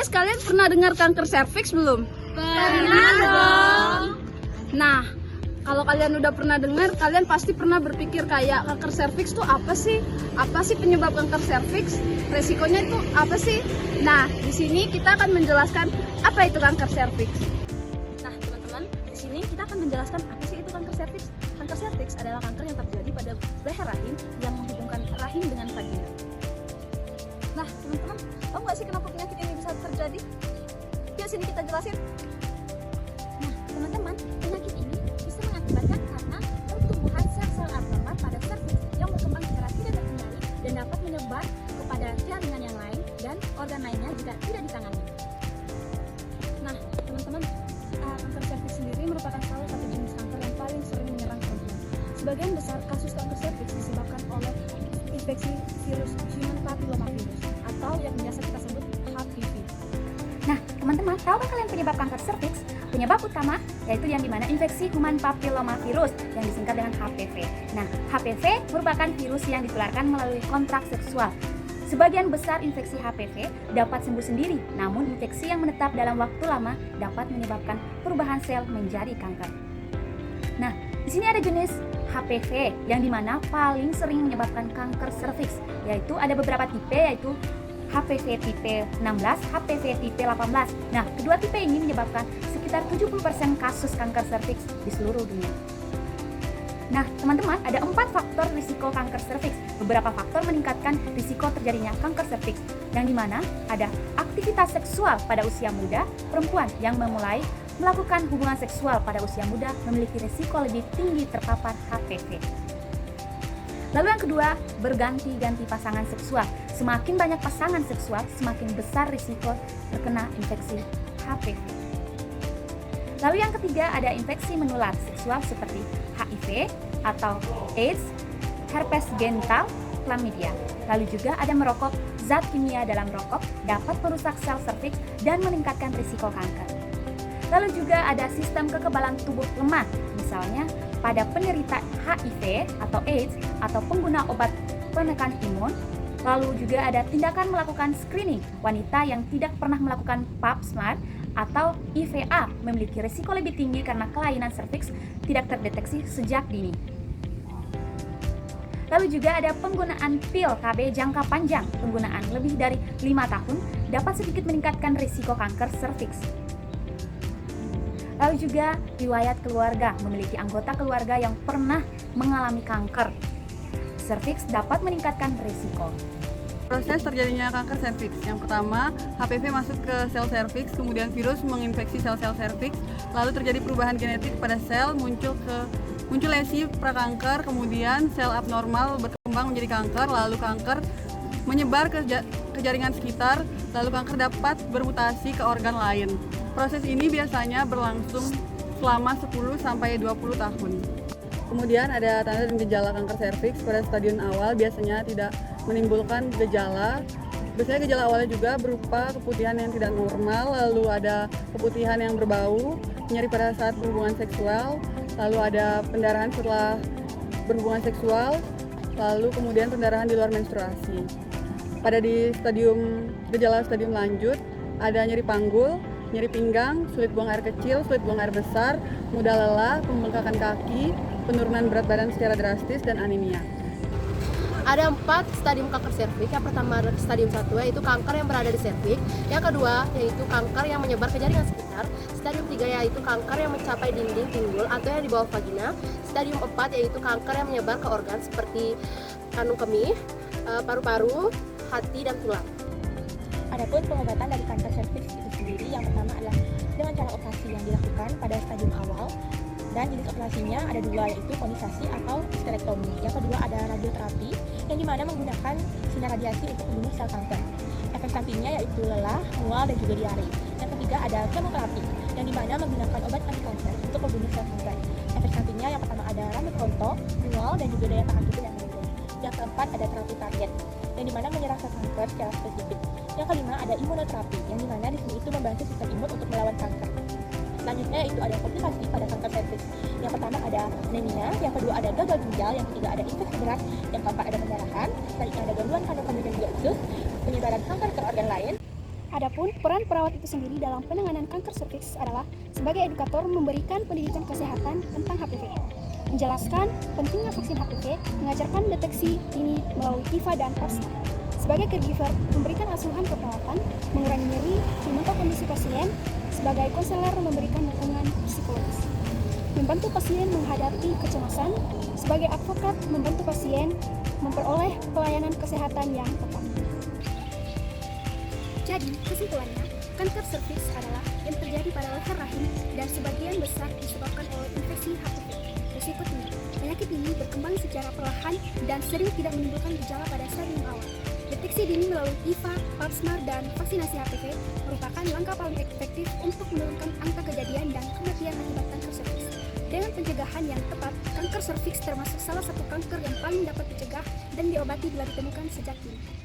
guys, kalian pernah dengar kanker serviks belum? Pernah dong. Nah, kalau kalian udah pernah dengar, kalian pasti pernah berpikir kayak kanker serviks tuh apa sih? Apa sih penyebab kanker serviks? Resikonya itu apa sih? Nah, di sini kita akan menjelaskan apa itu kanker serviks. Nah, teman-teman, di sini kita akan menjelaskan apa sih itu kanker serviks. Kanker serviks adalah kanker yang terjadi pada leher rahim yang menghubungkan rahim dengan vagina. Nah, teman-teman, tahu nggak sih kenapa penyakit ini bisa terjadi? Yuk sini kita jelasin. Nah, teman-teman, penyakit ini bisa mengakibatkan karena pertumbuhan sel-sel abnormal pada serviks yang berkembang secara tidak terkendali dan dapat menyebar kepada jaringan yang lain dan organ lainnya jika tidak ditangani. Nah, teman-teman, kanker serviks sendiri merupakan salah satu jenis kanker yang paling sering menyerang perempuan. Sebagian besar kasus kanker serviks disebabkan oleh infeksi virus human papillomavirus atau yang biasa kita sebut HPV. Nah, teman-teman, tahu kan kalian penyebab kanker serviks? Penyebab utama yaitu yang dimana infeksi human papillomavirus yang disingkat dengan HPV. Nah, HPV merupakan virus yang ditularkan melalui kontak seksual. Sebagian besar infeksi HPV dapat sembuh sendiri, namun infeksi yang menetap dalam waktu lama dapat menyebabkan perubahan sel menjadi kanker. Nah, di sini ada jenis HPV yang dimana paling sering menyebabkan kanker serviks, yaitu ada beberapa tipe yaitu HPV tipe 16, HPV tipe 18. Nah, kedua tipe ini menyebabkan sekitar 70% kasus kanker serviks di seluruh dunia. Nah, teman-teman, ada 4 faktor risiko kanker serviks. Beberapa faktor meningkatkan risiko terjadinya kanker serviks, yang dimana ada aktivitas seksual pada usia muda. Perempuan yang memulai melakukan hubungan seksual pada usia muda memiliki risiko lebih tinggi terpapar HPV. Lalu yang kedua, berganti-ganti pasangan seksual. Semakin banyak pasangan seksual, semakin besar risiko terkena infeksi HPV. Lalu yang ketiga, ada infeksi menular seksual seperti HIV atau AIDS, herpes genital, chlamydia. Lalu juga ada merokok. Zat kimia dalam rokok dapat merusak sel serviks dan meningkatkan risiko kanker. Lalu juga ada sistem kekebalan tubuh lemah, misalnya pada penderita HIV atau AIDS atau pengguna obat penekan imun. Lalu juga ada tindakan melakukan screening. Wanita yang tidak pernah melakukan pap smear atau IVA memiliki risiko lebih tinggi karena kelainan serviks tidak terdeteksi sejak dini. Lalu juga ada penggunaan pil KB jangka panjang. Penggunaan lebih dari 5 tahun dapat sedikit meningkatkan risiko kanker serviks. Lalu juga riwayat keluarga, memiliki anggota keluarga yang pernah mengalami kanker serviks dapat meningkatkan risiko. Proses terjadinya kanker serviks. Yang pertama, HPV masuk ke sel serviks, kemudian virus menginfeksi sel-sel serviks, lalu terjadi perubahan genetik pada sel, muncul lesi prakanker, kemudian sel abnormal berkembang menjadi kanker, lalu kanker menyebar ke jaringan sekitar, lalu kanker dapat bermutasi ke organ lain. Proses ini biasanya berlangsung selama 10 sampai 20 tahun. Kemudian ada tanda dan gejala kanker serviks pada stadium awal biasanya tidak menimbulkan gejala. Biasanya gejala awalnya juga berupa keputihan yang tidak normal, lalu ada keputihan yang berbau, nyeri pada saat berhubungan seksual, lalu ada pendarahan setelah berhubungan seksual, lalu kemudian pendarahan di luar menstruasi. Pada gejala stadium lanjut ada nyeri panggul, nyeri pinggang, sulit buang air kecil, sulit buang air besar, mudah lelah, pembengkakan kaki, penurunan berat badan secara drastis, dan anemia. Ada 4 stadium kanker serviks. Yang pertama stadium 1 yaitu kanker yang berada di serviks. Yang kedua yaitu kanker yang menyebar ke jaringan sekitar. Stadium 3 yaitu kanker yang mencapai dinding pinggul atau yang di bawah vagina. Stadium 4 yaitu kanker yang menyebar ke organ seperti kandung kemih, paru-paru, hati, dan tulang. Adapun pengobatan dari kanker serviks itu sendiri, yang pertama adalah dengan cara operasi yang dilakukan pada stadium awal, dan jenis operasinya ada 2, yaitu konisasi atau histerektomi. Yang kedua ada radioterapi yang dimana menggunakan sinar radiasi untuk membunuh sel kanker. Efek sampingnya yaitu lelah, mual, dan juga diare. Yang ketiga ada kemoterapi yang dimana menggunakan obat anti kanker untuk membunuh sel kanker. Efek sampingnya yang pertama ada rambut rontok, mual, dan juga daya tahan tubuh yang menurun. Yang keempat ada terapi target yang dimana menyerang sel kanker secara spesifik. Yang kelima ada imunoterapi yang dimana di sini itu membantu sistem imun untuk melawan kanker. Selanjutnya itu ada komplikasi pada kanker serviks. Yang pertama ada anemia, yang kedua ada gagal ginjal, yang ketiga ada infeksi berat, yang keempat ada pendarahan, selanjutnya ada gangguan kandung kemih dan juga usus, penyebaran kanker ke organ lain. Adapun peran perawat itu sendiri dalam penanganan kanker serviks adalah sebagai edukator memberikan pendidikan kesehatan tentang HPV, menjelaskan pentingnya vaksin HPV, mengajarkan deteksi dini melalui IVA dan Pap smear. Sebagai caregiver, memberikan asuhan keperawatan, mengurangi nyeri, memantau kondisi pasien, sebagai konselor memberikan dukungan psikologis, membantu pasien menghadapi kecemasan, sebagai advokat membantu pasien memperoleh pelayanan kesehatan yang tepat. Jadi, kesimpulannya, kanker serviks adalah yang terjadi pada leher rahim dan sebagian besar disebabkan oleh infeksi HPV. Risiko tinggi. Penyakit ini berkembang secara perlahan dan sering tidak menimbulkan gejala pada stadium awal. Deteksi dini melalui IVA, Pap smear, dan vaksinasi HPV merupakan langkah paling efektif untuk menurunkan angka kejadian dan kematian akibat kanker serviks. Dengan pencegahan yang tepat, kanker serviks termasuk salah satu kanker yang paling dapat dicegah dan diobati bila ditemukan sejak dini.